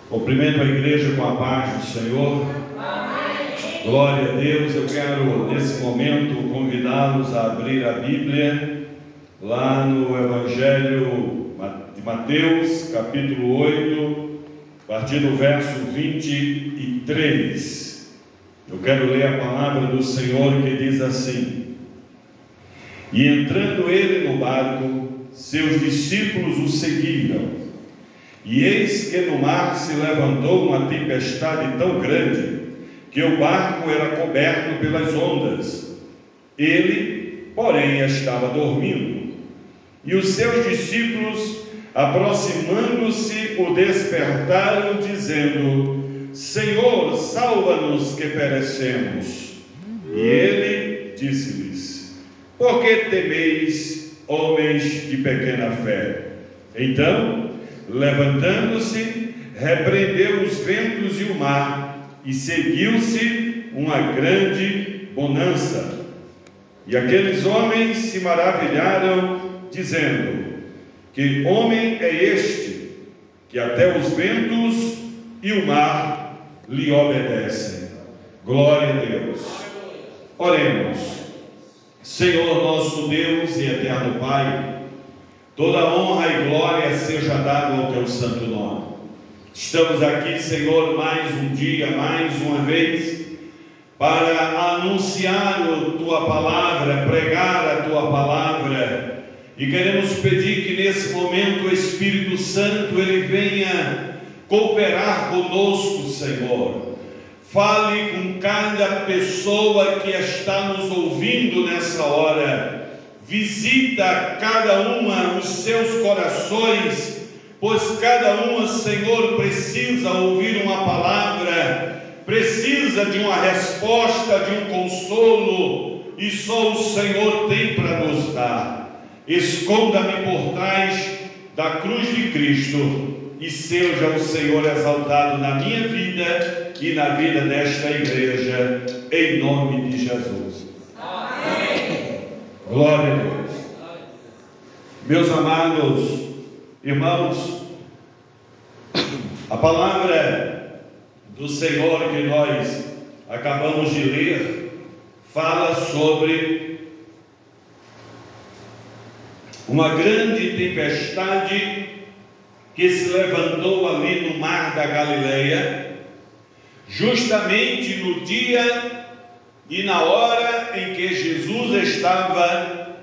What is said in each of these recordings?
Cumprimento a igreja com a paz do Senhor. Amém. Glória a Deus. Eu quero, nesse momento, convidá-los a abrir a Bíblia, lá no Evangelho de Mateus, capítulo 8, a partir do verso 23. Eu quero ler a palavra do Senhor que diz assim: E entrando ele no barco, seus discípulos o seguiram. E eis que no mar se levantou uma tempestade tão grande, que o barco era coberto pelas ondas. Ele, porém, estava dormindo. E os seus discípulos, aproximando-se, o despertaram, dizendo: Senhor, salva-nos que perecemos. E ele disse-lhes: Por que temeis, homens de pequena fé? Então, levantando-se, repreendeu os ventos e o mar, e seguiu-se uma grande bonança. E aqueles homens se maravilharam, dizendo: Que homem é este, que até os ventos e o mar lhe obedecem? Glória a Deus. Oremos. Senhor nosso Deus e eterno Pai, toda honra e glória seja dada ao teu santo nome. Estamos aqui, Senhor, mais um dia, mais uma vez, para anunciar a tua palavra, pregar a tua palavra, e queremos pedir que nesse momento o Espírito Santo ele venha cooperar conosco, Senhor. Fale com cada pessoa que está nos ouvindo nessa hora. Visita cada uma os seus corações, pois cada uma, Senhor, precisa ouvir uma palavra, precisa de uma resposta, de um consolo, e só o Senhor tem para nos dar. Esconda-me por trás da cruz de Cristo, e seja o Senhor exaltado na minha vida e na vida desta igreja, em nome de Jesus. Amém. Glória a Deus. Meus amados irmãos, a palavra do Senhor que nós acabamos de ler fala sobre uma grande tempestade que se levantou ali no mar da Galileia, justamente no dia e na hora em que Jesus estava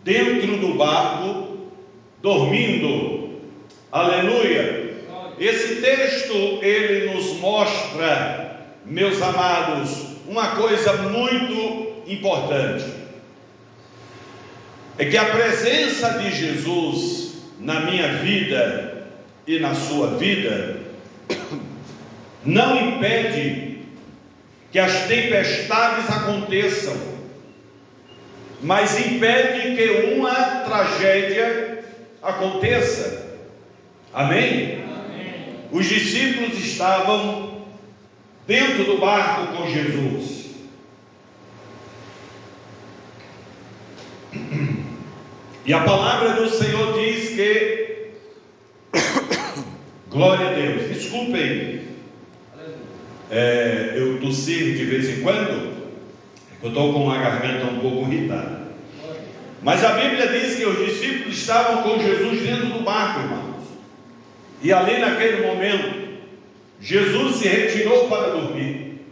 dentro do barco, dormindo. Aleluia! Esse texto, ele nos mostra, meus amados, uma coisa muito importante. É que a presença de Jesus na minha vida e na sua vida não impede que as tempestades aconteçam, mas impede que uma tragédia aconteça. Amém? Amém. Os discípulos estavam dentro do barco com Jesus. E a palavra do Senhor diz que glória a Deus. Desculpem eu tossir de vez em quando, eu estou com uma garganta um pouco irritada. Mas a Bíblia diz que os discípulos estavam com Jesus dentro do barco, irmãos. E ali naquele momento, Jesus se retirou para dormir,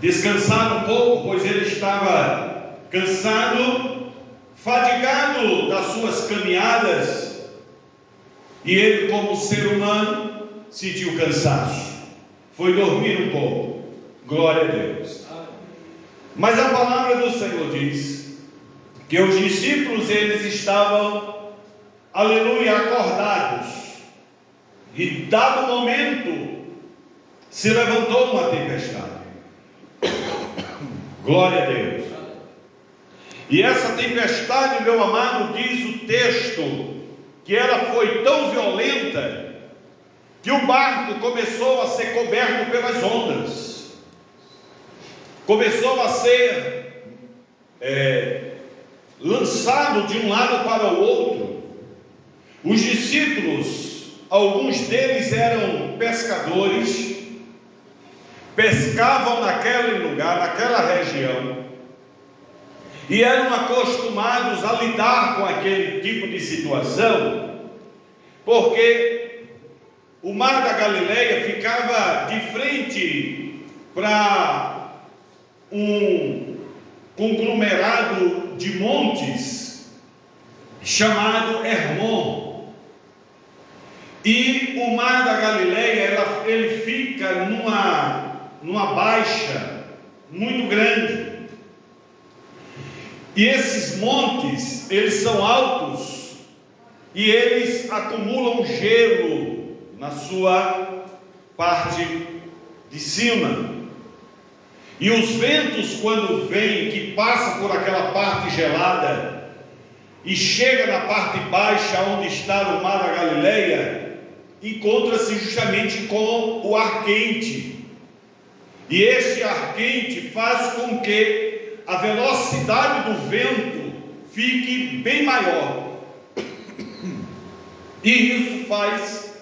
descansar um pouco, pois ele estava cansado, fadigado das suas caminhadas. E ele, como ser humano, sentiu cansaço. Foi dormir um pouco. Glória a Deus. Mas a palavra do Senhor diz que os discípulos, eles estavam, aleluia, acordados. E dado momento, se levantou uma tempestade. Glória a Deus. E essa tempestade, meu amado, diz o texto, que ela foi tão violenta, que o barco começou a ser coberto pelas ondas, começou a ser lançado de um lado para o outro. Os discípulos alguns deles eram pescadores, pescavam naquele lugar, naquela região, e eram acostumados a lidar com aquele tipo de situação, porque o Mar da Galileia ficava de frente para um conglomerado de montes chamado Hermon. E o Mar da Galileia, ele fica numa baixa muito grande. E esses montes, eles são altos e eles acumulam gelo na sua parte de cima. E os ventos, quando vêm, que passam por aquela parte gelada e chega na parte baixa onde está o Mar da Galileia, encontra-se justamente com o ar quente. E este ar quente faz com que a velocidade do vento fique bem maior. E isso faz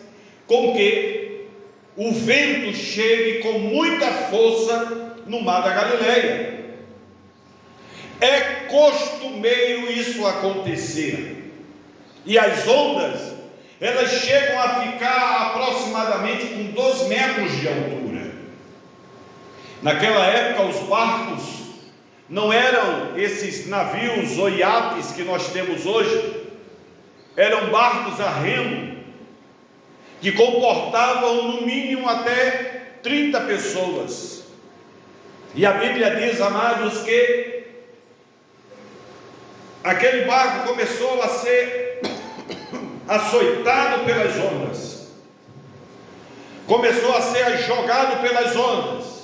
com que o vento chegue com muita força no Mar da Galileia. É costumeiro isso acontecer. E as ondas, elas chegam a ficar aproximadamente com 2 metros de altura. Naquela época, os barcos não eram esses navios ou iates que nós temos hoje, eram barcos a remo, que comportavam no mínimo até 30 pessoas. E a Bíblia diz, amados, que aquele barco começou a ser açoitado pelas ondas, começou a ser jogado pelas ondas.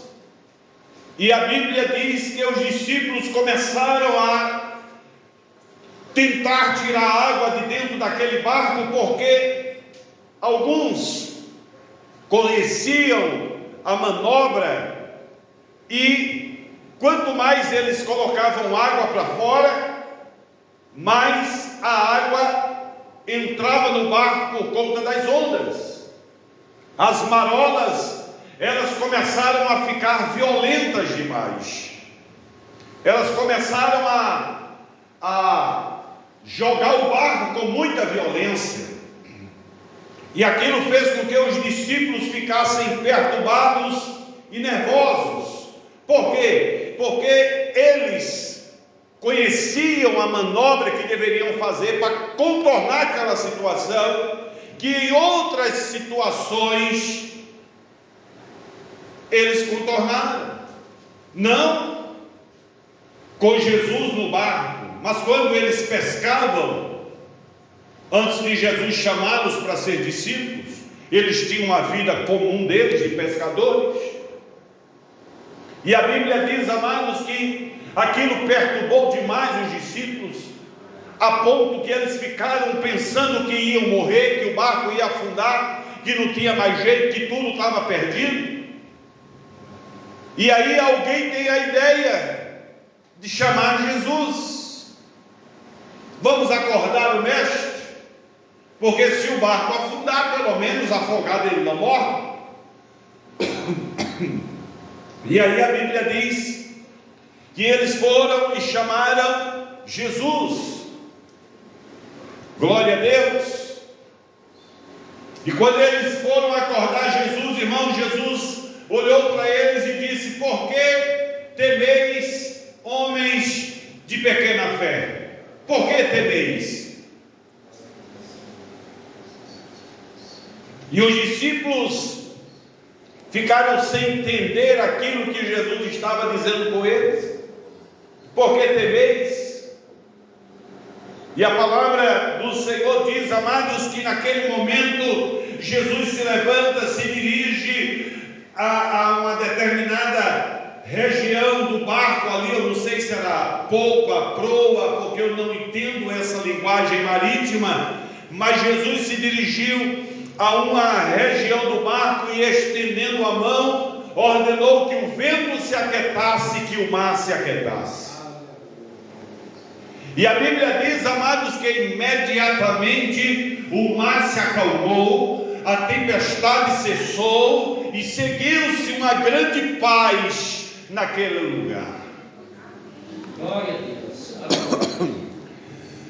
E a Bíblia diz que os discípulos começaram a tentar tirar a água de dentro daquele barco, porque alguns conheciam a manobra, e quanto mais eles colocavam água para fora, mais a água entrava no barco por conta das ondas. As marolas, elas começaram a ficar violentas demais. Elas começaram a jogar o barco com muita violência. E aquilo fez com que os discípulos ficassem perturbados e nervosos. Por quê? Porque eles conheciam a manobra que deveriam fazer para contornar aquela situação, que em outras situações eles contornaram. Não com Jesus no barco, mas quando eles pescavam, antes de Jesus chamá-los para ser discípulos, eles tinham uma vida comum deles, de pescadores. E a Bíblia diz, amados, que aquilo perturbou demais os discípulos, a ponto que eles ficaram pensando que iam morrer, que o barco ia afundar, que não tinha mais jeito, que tudo estava perdido. E aí alguém tem a ideia de chamar Jesus. Vamos acordar o mestre, porque se o barco afundar, pelo menos afogado ele não morre. E aí a Bíblia diz que eles foram e chamaram Jesus. Glória a Deus. E quando eles foram acordar Jesus, irmão, Jesus olhou para eles e disse: por que temeis, homens de pequena fé? Por que temeis? E os discípulos ficaram sem entender aquilo que Jesus estava dizendo com eles. Por que temeis? E a palavra do Senhor diz, amados, que naquele momento Jesus se levanta, se dirige a uma determinada região do barco ali, eu não sei se era polpa, proa, porque eu não entendo essa linguagem marítima, mas Jesus se dirigiu a uma região do barco e, estendendo a mão, ordenou que o vento se aquietasse e que o mar se aquietasse. E a Bíblia diz, amados, que imediatamente o mar se acalmou, a tempestade cessou e seguiu-se uma grande paz naquele lugar. Glória a Deus.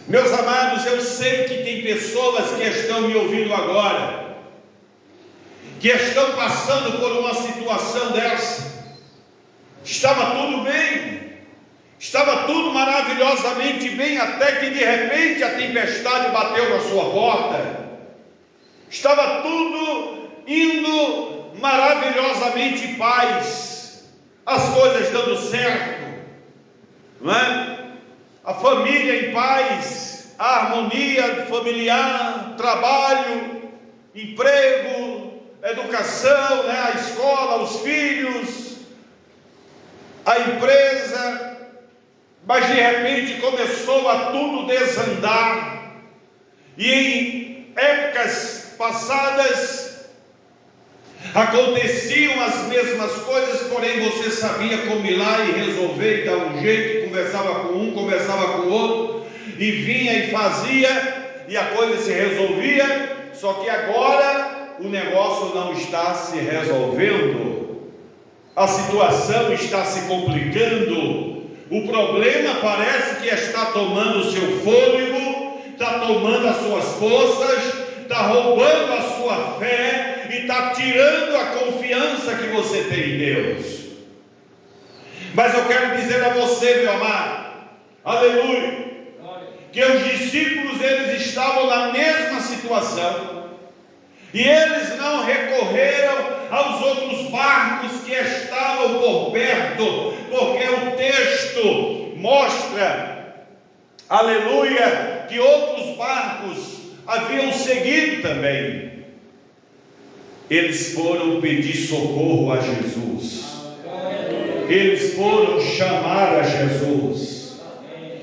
Meus amados, eu sei que tem pessoas que estão me ouvindo agora, que estão passando por uma situação dessa. Estava tudo bem, estava tudo maravilhosamente bem, até que de repente a tempestade bateu na sua porta. Estava tudo indo maravilhosamente em paz, as coisas dando certo, não é? A família em paz, a harmonia familiar, trabalho, emprego, educação, né? A escola, os filhos, a empresa. Mas de repente começou a tudo desandar, e em épocas passadas aconteciam as mesmas coisas, porém você sabia como ir lá e resolver e dar um jeito, conversava com um, conversava com o outro, e vinha e fazia, e a coisa se resolvia. Só que agora o negócio não está se resolvendo, a situação está se complicando, o problema parece que está tomando o seu fôlego, está tomando as suas forças, está roubando a sua fé e está tirando a confiança que você tem em Deus. Mas eu quero dizer a você, meu amado, aleluia, que os discípulos, eles estavam na mesma situação, e eles não recorreram aos outros barcos que estavam por perto, porque o texto mostra, aleluia, que outros barcos haviam seguido também. Eles foram pedir socorro a Jesus, eles foram chamar a Jesus.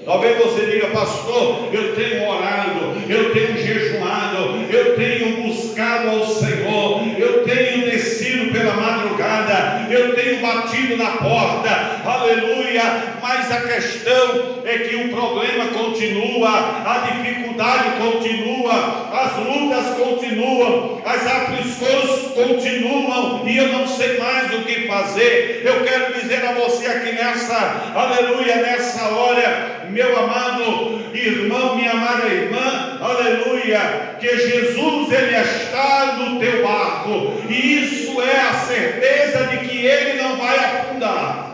Talvez você diga: pastor, eu tenho orado, eu tenho jejuado, eu tenho buscado ao Senhor, eu tenho descido pela madrugada, eu tenho batido na porta, aleluia, mas a questão é que o problema continua, a dificuldade continua, as lutas continuam, as aflições continuam, e eu não sei mais o que fazer. Eu quero dizer a você aqui nessa, aleluia, nessa hora, meu amado irmão, minha amada irmã, aleluia, que Jesus, ele está no teu barco, e isso é a certeza de que ele não vai afundar.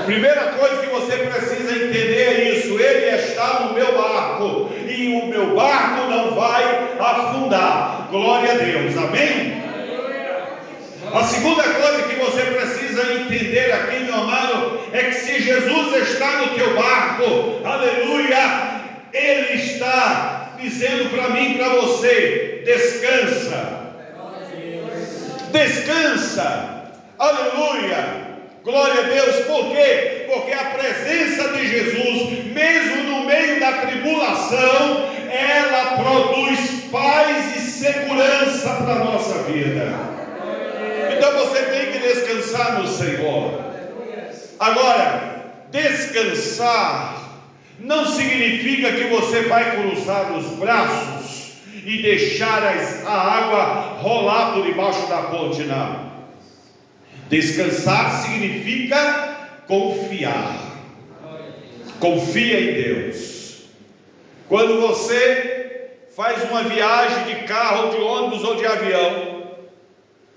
Primeira coisa que você precisa entender é isso: ele está no meu barco, e o meu barco não vai afundar. Glória a Deus, amém? A segunda coisa que você precisa entender aqui, meu amado, é que se Jesus está no teu barco, aleluia, ele está dizendo para mim e para você: descansa, descansa, aleluia, glória a Deus. Por quê? Porque a presença de Jesus, mesmo no meio da tribulação, ela produz paz e segurança para a nossa vida. Então você tem que descansar no Senhor. Agora, descansar não significa que você vai cruzar os braços e deixar a água rolar por debaixo da ponte, não. Descansar significa confiar. Confia em Deus. Quando você faz uma viagem de carro, de ônibus ou de avião,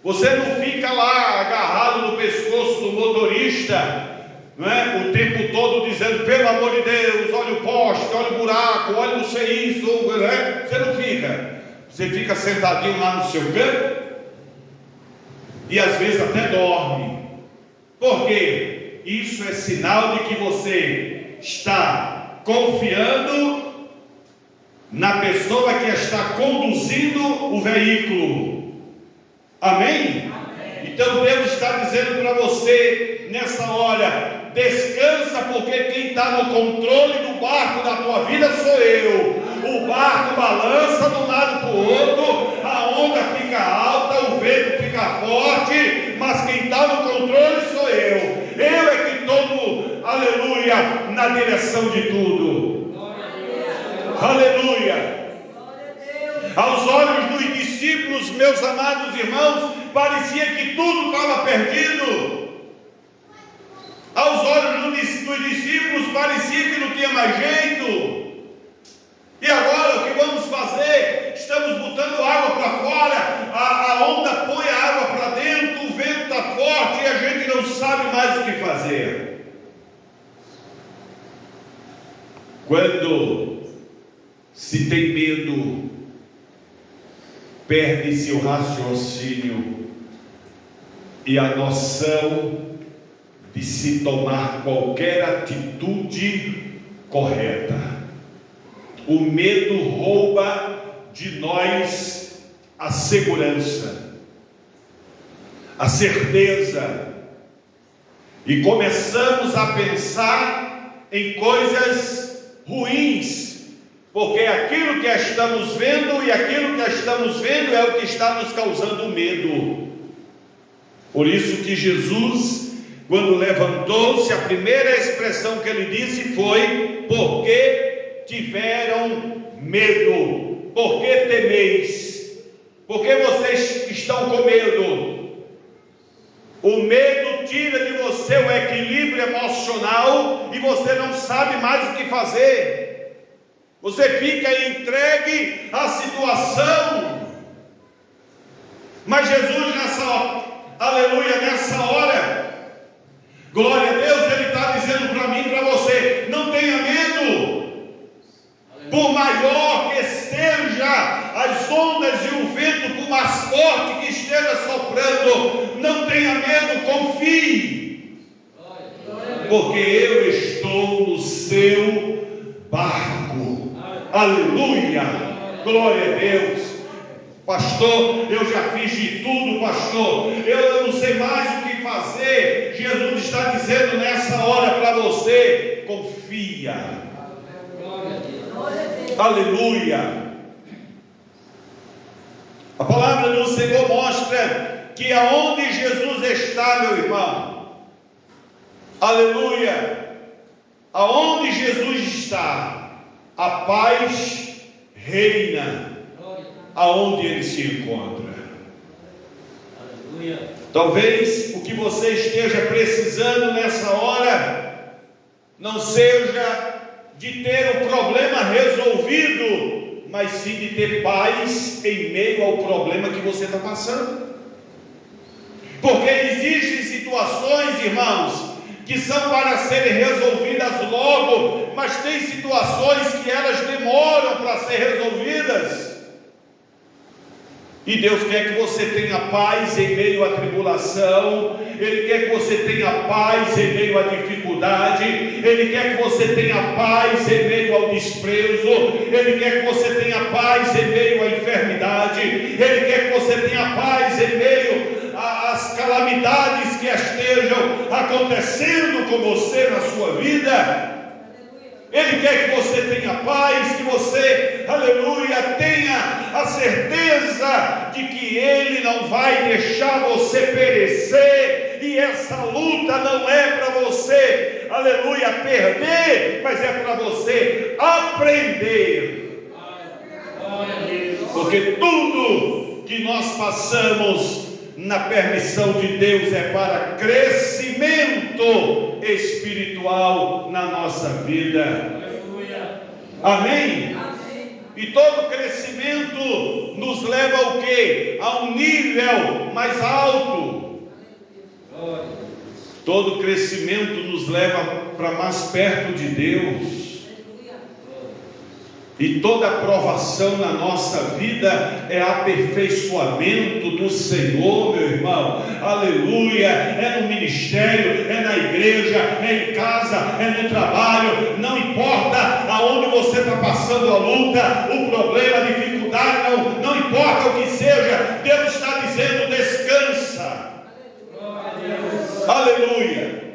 você não fica lá agarrado no pescoço do motorista, não é? O tempo todo dizendo: pelo amor de Deus, olha o poste, olha o buraco, olha não sei isso, né? Você não fica. Você fica sentadinho lá no seu canto e às vezes até dorme. Por quê? Isso é sinal de que você está confiando na pessoa que está conduzindo o veículo. Amém? Então Deus está dizendo para você nessa hora: descansa, porque quem está no controle do barco da tua vida sou eu. O barco balança de um lado para o outro, a onda fica alta, o vento fica forte, mas quem está no controle sou eu. Eu é que estou, aleluia, na direção de tudo. Aleluia. Aos olhos discípulos, meus amados irmãos, parecia que tudo estava perdido. Aos olhos dos discípulos parecia que não tinha mais jeito. E agora o que vamos fazer? Estamos botando água para fora, a onda põe a água para dentro, o vento está forte e a gente não sabe mais o que fazer. Quando se tem medo, perde-se o raciocínio e a noção de se tomar qualquer atitude correta. O medo rouba de nós a segurança, a certeza, e começamos a pensar em coisas ruins, porque aquilo que estamos vendo e aquilo que estamos vendo é o que está nos causando medo. Por isso que Jesus, quando levantou-se, a primeira expressão que ele disse foi: porque tiveram medo? Por que temeis? Por que vocês estão com medo? O medo tira de você o equilíbrio emocional e você não sabe mais o que fazer. Você fica entregue à situação. Mas Jesus nessa hora, glória a Deus, Ele está dizendo para mim e para você: não tenha medo. Por maior que seja as ondas e o vento, por mais forte que esteja soprando, não tenha medo, confie, porque eu estou no seu barco. Aleluia, glória a Deus. Pastor, eu já fiz de tudo, pastor, eu não sei mais o que fazer. Jesus está dizendo nessa hora para você: confia. Aleluia. A palavra do Senhor mostra que aonde Jesus está, meu irmão, aleluia, aonde Jesus está, a paz reina aonde Ele se encontra. Aleluia. Talvez o que você esteja precisando nessa hora não seja de ter o problema resolvido, mas sim de ter paz em meio ao problema que você está passando. Porque existem situações, irmãos, que são para serem resolvidas logo, mas tem situações que elas demoram para ser resolvidas. E Deus quer que você tenha paz em meio à tribulação, Ele quer que você tenha paz em meio à dificuldade, Ele quer que você tenha paz em meio ao desprezo, Ele quer que você tenha paz em meio à enfermidade, Ele quer que você tenha paz em meio às calamidades que estejam acontecendo com você na sua vida. Ele quer que você tenha paz, que você, aleluia, tenha a certeza de que Ele não vai deixar você perecer, e essa luta não é para você, aleluia, perder, mas é para você aprender. Porque tudo que nós passamos na permissão de Deus é para crescimento espiritual na nossa vida. Amém? E todo crescimento nos leva ao quê? A um nível mais alto. Todo crescimento nos leva para mais perto de Deus. E toda aprovação na nossa vida é aperfeiçoamento do Senhor, meu irmão. Aleluia. É no ministério, é na igreja, é em casa, é no trabalho. Não importa aonde você está passando a luta, o problema, a dificuldade, não importa o que seja, Deus está dizendo: descansa. Aleluia.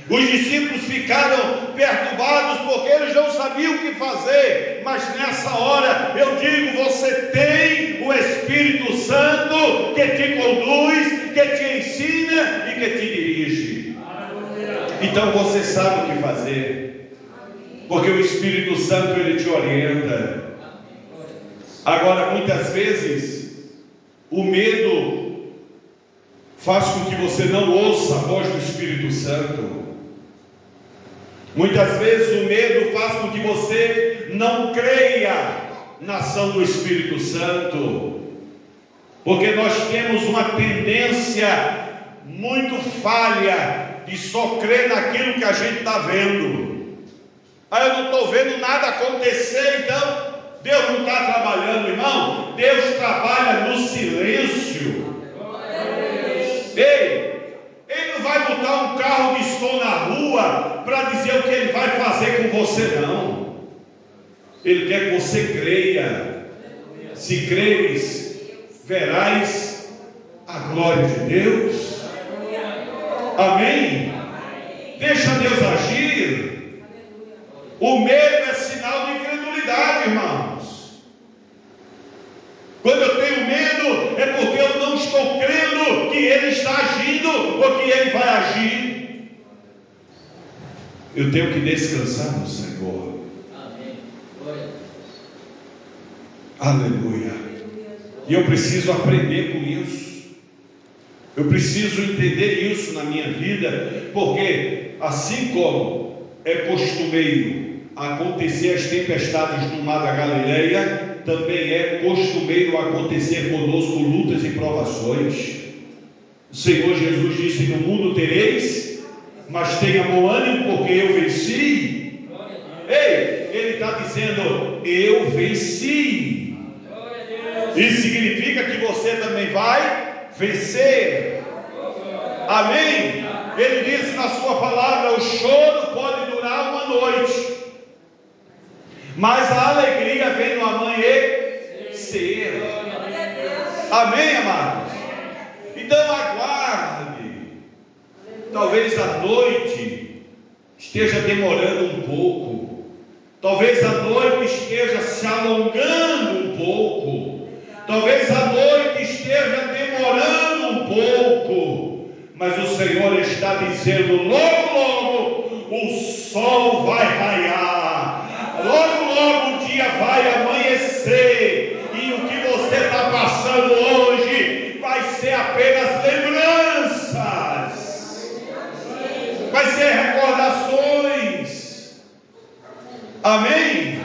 Os discípulos ficaram perturbados porque eles não sabiam o que fazer, mas nessa hora eu digo: você tem o Espírito Santo que te conduz, que te ensina e que te dirige. Então você sabe o que fazer, porque o Espírito Santo ele te orienta. Agora, muitas vezes, o medo faz com que você não ouça a voz do Espírito Santo. Muitas vezes o medo faz com que você não creia na ação do Espírito Santo, porque nós temos uma tendência muito falha de só crer naquilo que a gente está vendo. Eu não estou vendo nada acontecer, então Deus não está trabalhando, irmão. Deus trabalha no silêncio. Ei, Ele não vai botar um carro de som na rua para dizer o que Ele vai fazer com você, não. Ele quer que você creia. Se creres, verás a glória de Deus. Amém? Deixa Deus agir. O medo é sinal de incredulidade, irmãos. Quando eu tenho medo, é porque eu não estou crendo que Ele está agindo ou que Ele vai agir. Eu tenho que descansar no Senhor. Amém. Aleluia. E eu preciso aprender com isso. Eu preciso entender isso na minha vida, porque assim como é costumeiro acontecer as tempestades no mar da Galileia, também é costumeiro acontecer conosco lutas e provações. O Senhor Jesus disse: no mundo tereis, mas tenha bom ânimo, porque eu venci. Ei, Ele está dizendo: eu venci. Isso significa que você também vai vencer. Amém? Ele disse na sua palavra: o choro pode durar uma noite, mas a alegria vem no amanhecer. Amém, amados? Então aguarde. Talvez a noite esteja demorando um pouco, talvez a noite esteja se alongando um pouco, talvez a noite esteja demorando um pouco, mas o Senhor está dizendo: logo, logo o sol vai raiar, logo, logo o dia vai amanhecer, e o que você está passando hoje vai ser apenas lembranças, vai ser recordações. Amém?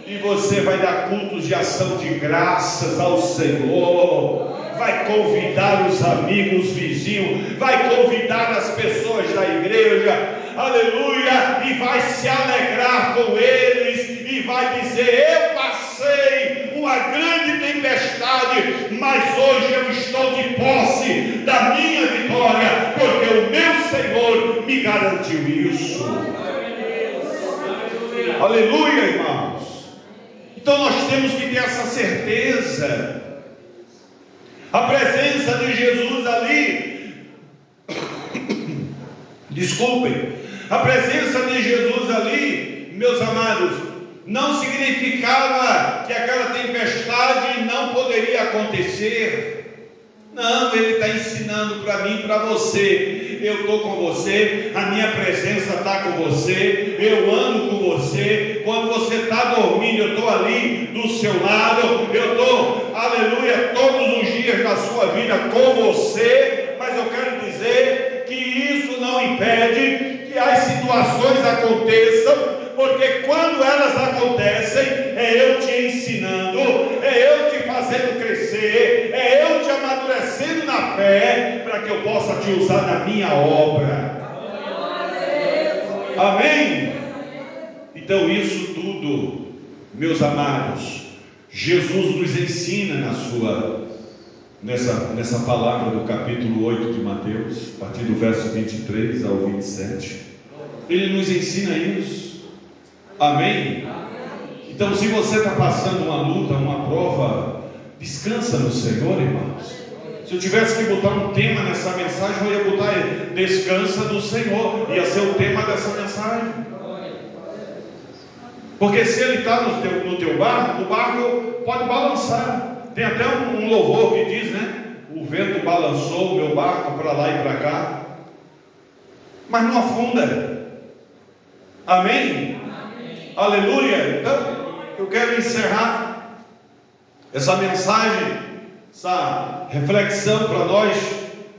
E você vai dar cultos de ação de graças ao Senhor, vai convidar os amigos, vizinhos, vai convidar as pessoas da igreja, aleluia, e vai se alegrar com eles, e vai dizer: eu passei uma grande tempestade, mas hoje eu estou de posse da minha vitória, porque o meu Senhor me garantiu isso. Aleluia, irmãos. Então nós temos que ter essa certeza. A presença de Jesus ali, desculpem, a presença de Jesus ali, meus amados, não significava que aquela tempestade não poderia acontecer. Não, Ele está ensinando para mim e para você: eu estou com você, a minha presença está com você, eu ando com você. Quando você está dormindo, eu estou ali do seu lado, eu estou, aleluia, todos os dias da sua vida com você. Mas eu quero dizer que isso não impede que as situações aconteçam, porque quando elas acontecem, é eu te ensinando, é eu te fazendo crescer, é eu te amadurecendo na fé, para que eu possa te usar na minha obra. Amém? Então isso tudo, meus amados, Jesus nos ensina nessa palavra do capítulo 8 de Mateus, a partir do verso 23 ao 27. Ele nos ensina isso. Amém? Então, se você está passando uma luta, uma prova, descansa no Senhor, irmãos. Se eu tivesse que botar um tema nessa mensagem, eu ia botar: descansa no Senhor. Ia ser o tema dessa mensagem. Porque se Ele está no teu barco, o barco pode balançar. Tem até um louvor que diz, né? O vento balançou o meu barco para lá e para cá, mas não afunda. Amém? Aleluia. Então, eu quero encerrar essa mensagem, essa reflexão para nós,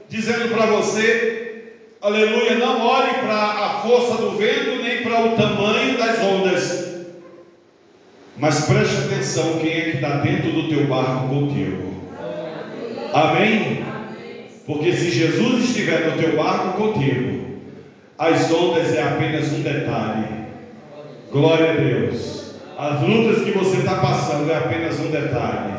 dizendo para você, aleluia, não olhe para a força do vento, nem para o tamanho das ondas, mas preste atenção quem é que está dentro do teu barco contigo. Amém? Porque se Jesus estiver no teu barco contigo, as ondas é apenas um detalhe. Glória a Deus. As lutas que você está passando é apenas um detalhe.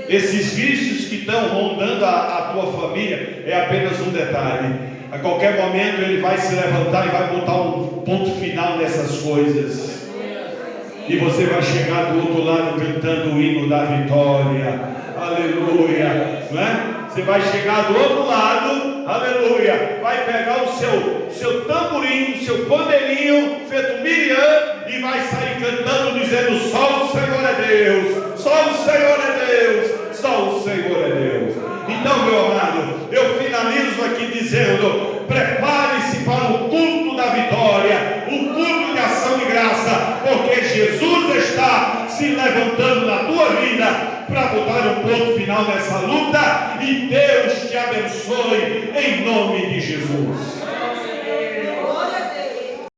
Esses vícios que estão rondando a tua família é apenas um detalhe. A qualquer momento ele vai se levantar e vai botar um ponto final nessas coisas. E você vai chegar do outro lado cantando o hino da vitória. Aleluia. Não é? Você vai chegar do outro lado, aleluia, vai pegar o seu tamborim, o seu pandeirinho, feito Miriam, e vai sair cantando, dizendo: só o Senhor é Deus, só o Senhor é Deus, só o Senhor é Deus. Então, meu amado, eu finalizo aqui dizendo: prepare-se para o culto da vitória, o culto de ação e graça, porque Jesus está se levantando na tua vida para botar um ponto final nessa luta, e Deus te abençoe em nome de Jesus.